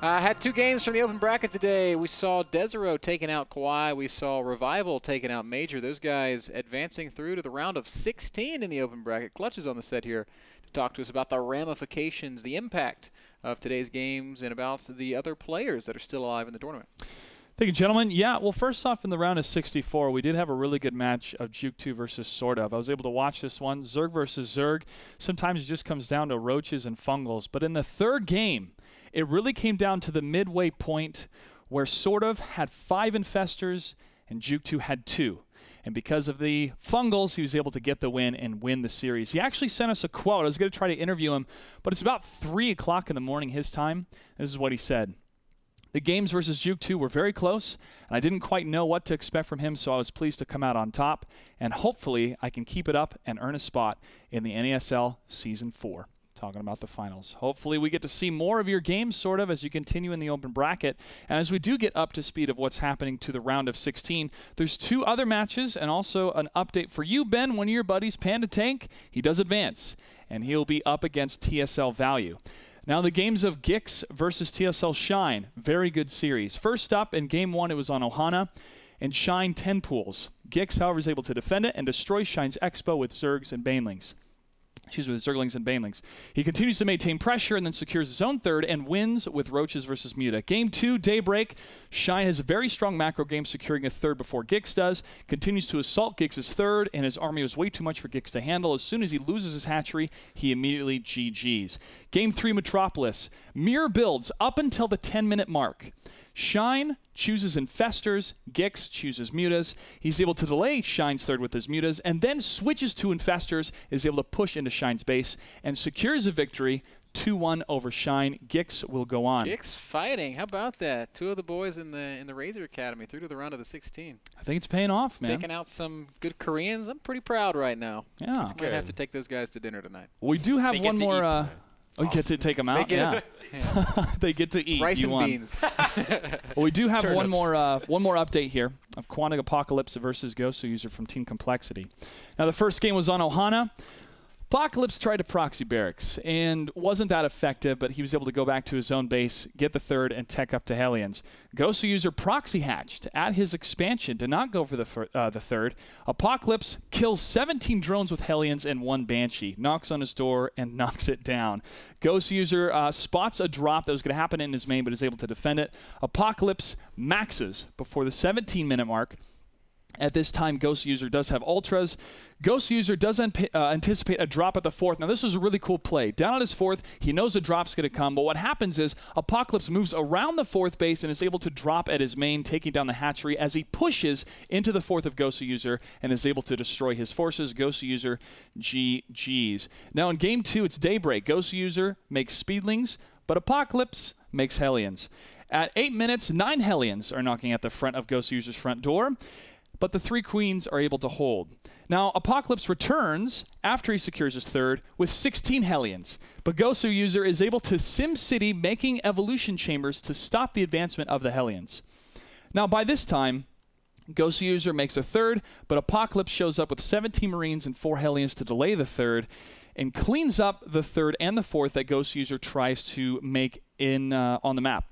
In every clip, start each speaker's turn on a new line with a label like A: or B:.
A: Had two games from the open bracket today. We saw Desero taking out Kawhi. We saw Revival taking out Major. Those guys advancing through to the round of 16 in the open bracket. Clutch is on the set here to talk to us about the ramifications, the impact of today's games, and about the other players that are still alive in the tournament.
B: Thank you, gentlemen. Yeah, well, first off, in the round of 64, we did have a really good match of Juke 2 versus Sort of. I was able to watch this one, Zerg versus Zerg. Sometimes it just comes down to roaches and fungals. But in the third game, it really came down to the midway point where Sort of had 5 infestors and Juke 2 had 2. And because of the fungals, he was able to get the win and win the series. He actually sent us a quote. I was going to try to interview him, but it's about 3 o'clock in the morning his time. This is what he said. The games versus Juke 2 were very close, and I didn't quite know what to expect from him, so I was pleased to come out on top. And hopefully I can keep it up and earn a spot in the NASL Season 4. Talking about the finals. Hopefully we get to see more of your games, sort of, as you continue in the open bracket. And as we do get up to speed of what's happening to the round of 16, there's 2 other matches and also an update for you, Ben, one of your buddies, Panda Tank. He does advance, and he'll be up against TSL Value. Now the games of Gix versus TSL Shine, very good series. First up in Game 1, it was on Ohana, and Shine 10 pools. Gix, however, is able to defend it and destroy Shine's Expo with Zergs and Banelings. With Zerglings and Banelings. He continues to maintain pressure and then secures his own third and wins with Roaches versus Muta. Game 2, Daybreak. Shine has a very strong macro game, securing a third before Gix does. Continues to assault Gix's third, and his army was way too much for Gix to handle. As soon as he loses his hatchery, he immediately GG's. Game 3, Metropolis. Mirror builds up until the 10-minute mark. Shine chooses Infestors, Gix chooses Mutas. He's able to delay Shine's third with his Mutas, and then switches to Infestors, is able to push into Shine's base, and secures a victory, 2-1 over Shine. Gix will go on.
A: Gix fighting. How about that? 2 of the boys in the Razor Academy through to the round of the 16.
B: I think it's paying off, man.
A: Taking out some good Koreans. I'm pretty proud right now.
B: Yeah.
A: I'm going to have to take those guys to dinner tonight.
B: We do have one more... Oh, you get to take them out?
A: Yeah.
B: They get to eat.
A: Rice
B: and
A: beans.
B: Well, we do have one more update here of Quantic Apocalypse versus Gosu User from Team Complexity. Now, the first game was on Ohana. Apocalypse tried to proxy barracks and wasn't that effective, but he was able to go back to his own base, get the third, and tech up to Hellions. Gosu User proxy hatched at his expansion, did not go for the third. Apocalypse kills 17 drones with Hellions and 1 Banshee, knocks on his door and knocks it down. Gosu User spots a drop that was going to happen in his main, but is able to defend it. Apocalypse maxes before the 17-minute mark. At this time, Ghost User does have Ultras. Ghost User does anticipate a drop at the 4th. Now, this is a really cool play. Down at his 4th, he knows a drop's going to come, but what happens is Apocalypse moves around the 4th base and is able to drop at his main, taking down the hatchery as he pushes into the 4th of Ghost User and is able to destroy his forces. Ghost User GG's. Now, in Game 2, it's Daybreak. Ghost User makes Speedlings, but Apocalypse makes Hellions. At 8 minutes, 9 Hellions are knocking at the front of Ghost User's front door, but the 3 queens are able to hold. Now, Apocalypse returns after he secures his third with 16 Hellions, but Gosu User is able to SimCity making evolution chambers to stop the advancement of the Hellions. Now, by this time, Gosu User makes a third, but Apocalypse shows up with 17 Marines and 4 Hellions to delay the third, and cleans up the third and the 4th that Gosu User tries to make on the map.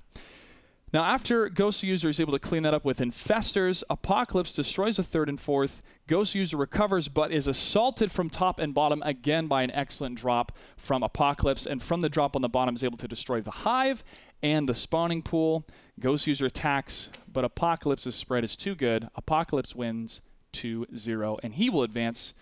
B: Now, after Ghost User is able to clean that up with Infestors, Apocalypse destroys the 3rd and 4th. Ghost User recovers, but is assaulted from top and bottom again by an excellent drop from Apocalypse. And from the drop on the bottom is able to destroy the Hive and the spawning pool. Ghost User attacks, but Apocalypse's spread is too good. Apocalypse wins 2-0, and he will advance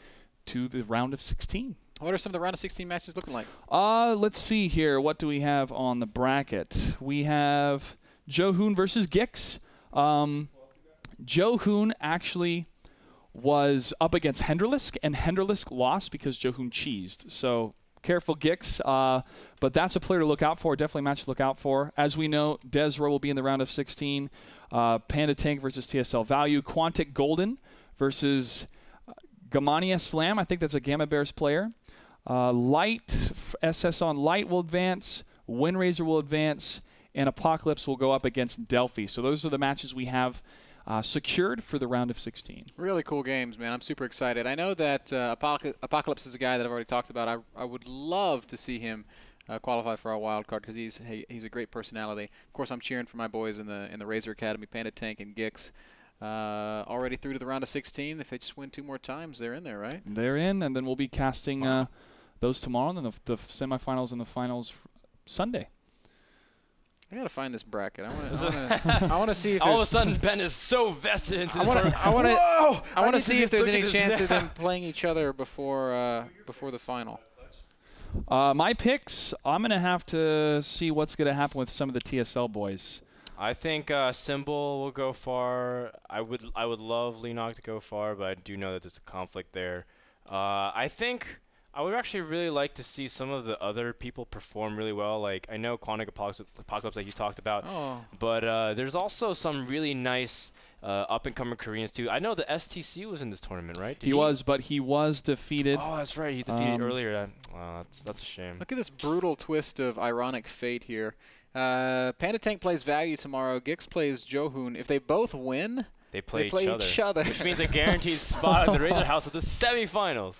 B: to the round of 16.
A: What are some of the round of 16 matches looking like?
B: Let's see here. What do we have on the bracket? We have Johoon versus Gix. Johoon actually was up against Henderlisk, and Henderlisk lost because Johoon cheesed. So careful, Gix. But that's a player to look out for, definitely a match to look out for. As we know, Desro will be in the round of 16. Panda Tank versus TSL Value. Quantic Golden versus Gamania Slam. I think that's a Gamma Bears player. Light, SS on Light will advance. Windrazor will advance. And Apocalypse will go up against Delphi. So those are the matches we have secured for the round of 16.
A: Really cool games, man. I'm super excited. I know that Apocalypse is a guy that I've already talked about. I would love to see him qualify for our wild card because he's a great personality. Of course, I'm cheering for my boys in the Razor Academy, Panda Tank and Gix. Already through to the round of 16. If they just win 2 more times, they're in there, right?
B: They're in, and then we'll be casting those tomorrow, and then the semifinals and the finals Sunday.
A: I gotta find this bracket. I want to see if
C: all of a sudden Ben is so vested into this.
A: I want to see if there's any chance of them playing each other before the final.
B: My picks, I'm gonna have to see what's gonna happen with some of the TSL boys.
C: I think Symbol will go far. I would love Lenog to go far, but I do know that there's a conflict there. I think I would actually really like to see some of the other people perform really well. Like, I know Quantic Apocalypse, like you talked about, but there's also some really nice up-and-coming Koreans too. I know the STC was in this tournament, right?
B: He was, but he was defeated.
C: Oh, that's right. He defeated earlier. Wow, that's a shame.
A: Look at this brutal twist of ironic fate here. Panda Tank plays Value tomorrow. Gix plays Johun. If they both win,
C: they play
A: each other.
C: Which means a guaranteed spot at the Razor House at the semifinals.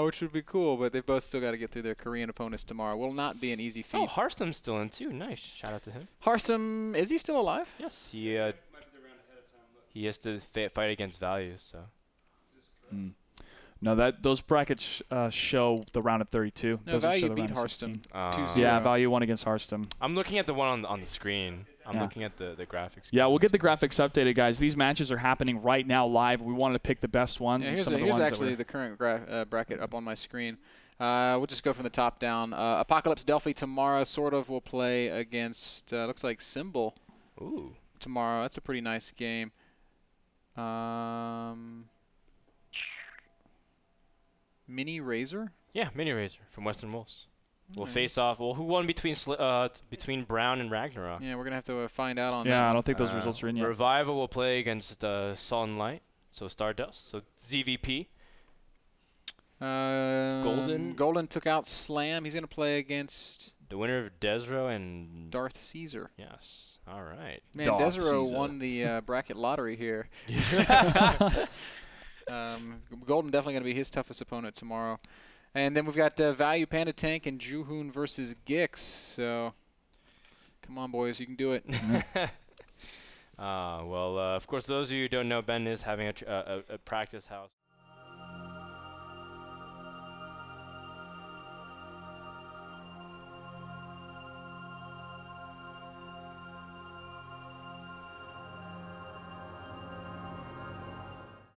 A: Which would be cool, but they've both still got to get through their Korean opponents tomorrow. Will not be an easy feat.
C: Oh, Harstom's still in too. Nice. Shout out to him.
A: Harstom, is he still alive?
C: Yes. He has to fight against Value, so.
B: No, those brackets show the round of 32.
A: No, Value beat Harstom 2-0.
B: Yeah, Value won against Harstom.
C: I'm looking at the one on the screen. I'm looking at the graphics.
B: Yeah, we'll get the graphics updated, guys. These matches are happening right now live. We wanted to pick the best ones.
A: Yeah,
B: and
A: here's actually the current bracket up on my screen. We'll just go from the top down. Apocalypse Delphi tomorrow sort of will play against, looks like Symbol tomorrow. That's a pretty nice game. Mini Razor?
C: Yeah, Mini Razor from Western Wolves. We'll face off. Well, who won between Brown and Ragnarok?
A: Yeah, we're going to have to find out on that.
B: Yeah, I don't think those results are in yet.
C: Revival will play against Sunlight, so Stardust, so ZVP.
A: Golden took out Slam. He's going to play against
C: the winner of Desro and
A: Darth Caesar.
C: Yes. All right.
A: Man, Desro won the bracket lottery here. Golden definitely going to be his toughest opponent tomorrow. And then we've got Value Panda Tank and Juhoon versus Gix. So, come on, boys, you can do it.
C: Well, of course, those of you who don't know, Ben is having a practice house.